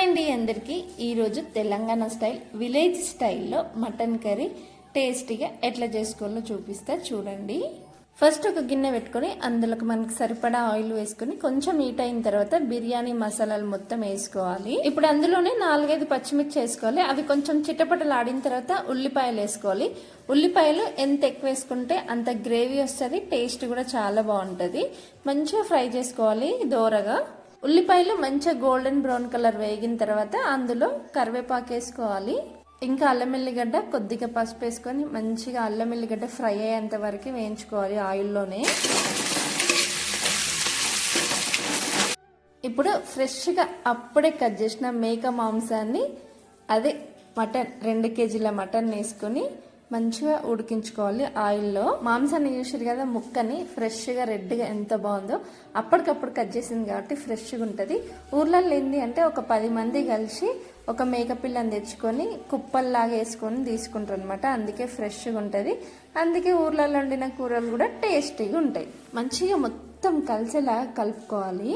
Hi అండి అందరికీ ఈరోజు తెలంగాణ స్టైల్ విలేజ్ స్టైల్లో మటన్ కర్రీ టేస్టీగా ఎట్లా చేసుకోవాలో చూపిస్తా చూడండి. ఫస్ట్ ఒక గిన్నె పెట్టుకొని అందులోకి మనకి సరిపడా ఆయిల్ వేసుకొని కొంచెం హీట్ అయిన తర్వాత బిర్యానీ మసాలాలు మొత్తం వేసుకోవాలి. ఇప్పుడు అందులోనే 4-5 పచ్చిమిర్చి వేసుకోవాలి. అవి కొంచెం చిటపటలు ఆడిన తర్వాత ఉల్లిపాయలు వేసుకోవాలి. ఉల్లిపాయలు ఎంత ఎక్కువ వేసుకుంటే అంత గ్రేవీ వస్తుంది, టేస్ట్ కూడా చాలా బాగుంటుంది. మంచిగా ఫ్రై చేసుకోవాలి దోరగా. ఉల్లిపాయలు మంచిగా గోల్డెన్ బ్రౌన్ కలర్ వేగిన తర్వాత అందులో కరివేపాకు వేసుకోవాలి. ఇంకా అల్లం ఎల్లిగడ్డ కొద్దిగా పసుపు వేసుకొని మంచిగా అల్లం ఎల్లిగడ్డ ఫ్రై అయ్యేంత వరకు వేయించుకోవాలి ఆయిల్లోనే. ఇప్పుడు ఫ్రెష్గా అప్పుడే కట్ చేసిన మేక మాంసాన్ని అదే మటన్ 2 కేజీల మటన్ వేసుకొని మంచిగా ఉడికించుకోవాలి ఆయిల్లో. మాంసాన్ని చూసారు కదా, ముక్కని ఫ్రెష్గా రెడ్గా ఎంత బాగుందో. అప్పటికప్పుడు కట్ చేసింది కాబట్టి ఫ్రెష్గా ఉంటుంది. ఊర్లలో ఏంది అంటే ఒక 10 మంది కలిసి ఒక మేక పిల్లని తెచ్చుకొని కుప్పల్లాగా వేసుకొని తీసుకుంటారు అనమాట. అందుకే ఫ్రెష్గా ఉంటుంది. అందుకే ఊర్లలో వండిన కూరలు కూడా టేస్టీగా ఉంటాయి. మంచిగా మొత్తం కలిసేలా కలుపుకోవాలి.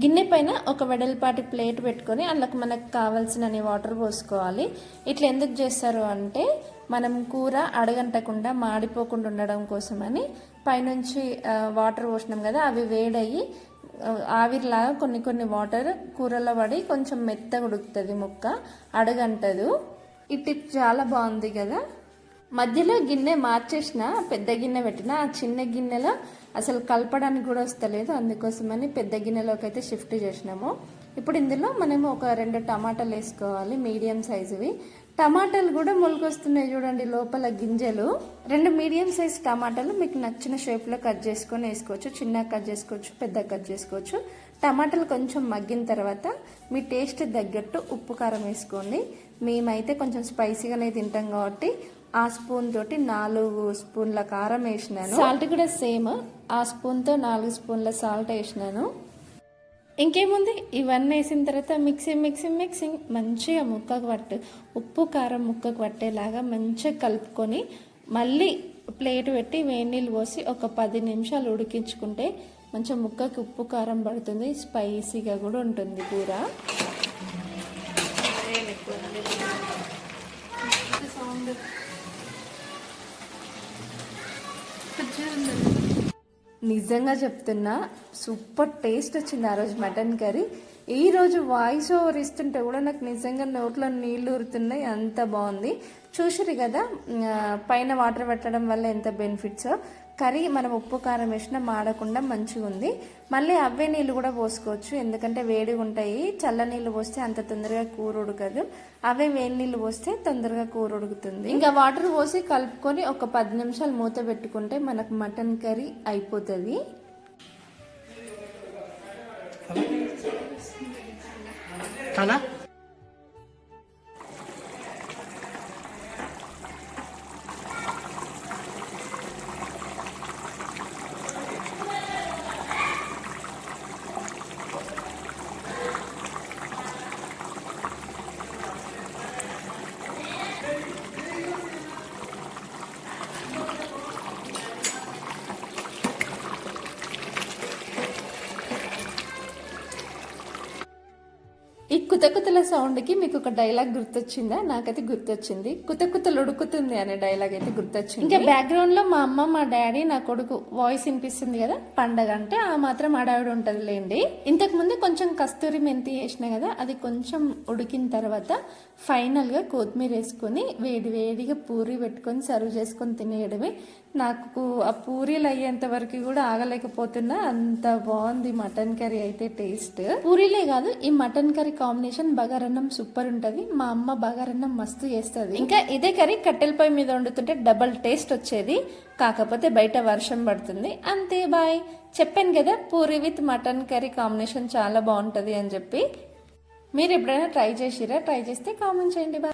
గిన్నె పైన ఒక వెడల్పాటి ప్లేట్ పెట్టుకొని అందులోకి మనకు కావాల్సిన వాటర్ పోసుకోవాలి. ఇట్లా ఎందుకు చేస్తారు అంటే మనం కూర అడగంటకుండా మాడిపోకుండా ఉండడం కోసమని పైనుంచి వాటర్ పోసినాం కదా, అవి వేడయ్యి ఆవిరిలాగా కొన్ని వాటర్ కూరలో పడి కొంచెం మెత్తగా ఉడుకుతుంది, ముక్క అడగంటదు. ఈ టిప్ చాలా బాగుంది కదా. మధ్యలో గిన్నె మార్చేసిన పెద్ద గిన్నె పెట్టిన ఆ చిన్న గిన్నెలో అసలు కలపడానికి కూడా వస్తలేదు, అందుకోసమని పెద్ద గిన్నెలోకి అయితే షిఫ్ట్ చేసినాము. ఇప్పుడు ఇందులో మనము ఒక 2 టమాటాలు వేసుకోవాలి, మీడియం సైజువి. టమాటాలు కూడా మొలకొస్తున్నాయి చూడండి లోపల గింజలు. 2 మీడియం సైజ్ టమాటాలు మీకు నచ్చిన షేప్లో కట్ చేసుకొని వేసుకోవచ్చు. చిన్నగా కట్ చేసుకోవచ్చు, పెద్దగా కట్ చేసుకోవచ్చు. టమాటాలు కొంచెం మగ్గిన తర్వాత మీ టేస్ట్ తగ్గట్టు ఉప్పు కారం వేసుకోండి. మేమైతే కొంచెం స్పైసీగానే తింటాం కాబట్టి ఆ స్పూన్ తోటి 4 స్పూన్ల కారం వేసినాను. సాల్ట్ కూడా సేమ్, ఆ స్పూన్తో 4 స్పూన్ల సాల్ట్ వేసినాను. ఇంకేముంది, ఇవన్నీ వేసిన తర్వాత మిక్సింగ్ మంచిగా ముక్కకు ఉప్పు కారం ముక్కకు పట్టేలాగా మంచిగా కలుపుకొని మళ్ళీ ప్లేట్ పెట్టి వేడి నీళ్ళు పోసి ఒక 10 నిమిషాలు ఉడికించుకుంటే మంచిగా ముక్కకి ఉప్పు కారం పడుతుంది, స్పైసీగా కూడా ఉంటుంది కూర. నిజంగా చెప్తున్నా, సూపర్ టేస్ట్ వచ్చింది ఆ రోజు మటన్ కర్రీ. ఈ రోజు వాయిస్ ఓవర్ ఇస్తుంటే కూడా నాకు నిజంగా నోట్లో నీళ్లు ఊరుతున్నాయి, అంత బాగుంది. చూసిరు కదా పైన వాటర్ పెట్టడం వల్ల ఎంత బెనిఫిట్స్. కర్రీ మనం ఉప్పు కారం వేసినా మాడకుండా మంచిగా ఉంది. మళ్ళీ అవే నీళ్ళు కూడా పోసుకోవచ్చు, ఎందుకంటే వేడిగా ఉంటాయి. చల్ల నీళ్ళు పోస్తే అంత తొందరగా కూర ఉడకదు, అవే వేడి నీళ్ళు పోస్తే తొందరగా కూర ఉడుకుతుంది. ఇంకా వాటర్ పోసి కలుపుకొని ఒక 10 నిమిషాలు మూత పెట్టుకుంటే మనకు మటన్ కర్రీ అయిపోతుంది. ఈ కుతకుతల సౌండ్కి మీకు ఒక డైలాగ్ గుర్తొచ్చిందా? నాకైతే గుర్తొచ్చింది, కుతకుతలు ఉడుకుతుంది అనే డైలాగ్ అయితే గుర్తొచ్చింది. ఇంకా బ్యాక్గ్రౌండ్ లో మా అమ్మ, మా డాడీ, నా కొడుకు వాయిస్ వినిపిస్తుంది కదా. పండగ అంటే ఆ మాత్రం అడావిడి ఉంటుంది లేండి. ఇంతకు ముందు కొంచెం కస్తూరి మెంతి వేసిన కదా, అది కొంచెం ఉడికిన తర్వాత ఫైనల్ గా కొత్తిమీర వేసుకొని వేడిగా పూరి పెట్టుకొని సర్వ్ చేసుకొని తినేయడమే. నాకు ఆ పూరీలు అయ్యేంత వరకు కూడా ఆగలేకపోతున్నా, అంత బాగుంది మటన్ కర్రీ అయితే టేస్ట్. పూరీలే కాదు, ఈ మటన్ కర్రీ కాంబినేషన్ బగారన్నం సూపర్ ఉంటది. మా అమ్మ బగారన్నం మస్తు చేస్తుంది. ఇంకా ఇదే కర్రీ కట్టెల పొయ్యి మీద వండుతుంటే డబల్ టేస్ట్ వచ్చేది, కాకపోతే బయట వర్షం పడుతుంది అంతే. బాయ్. చెప్పాను కదా Puri with mutton curry combination చాలా బాగుంటది అని చెప్పి. మీరు ఎప్పుడైనా ట్రై చేసిరా? ట్రై చేస్తే కామెంట్ చేయండి. బాయ్.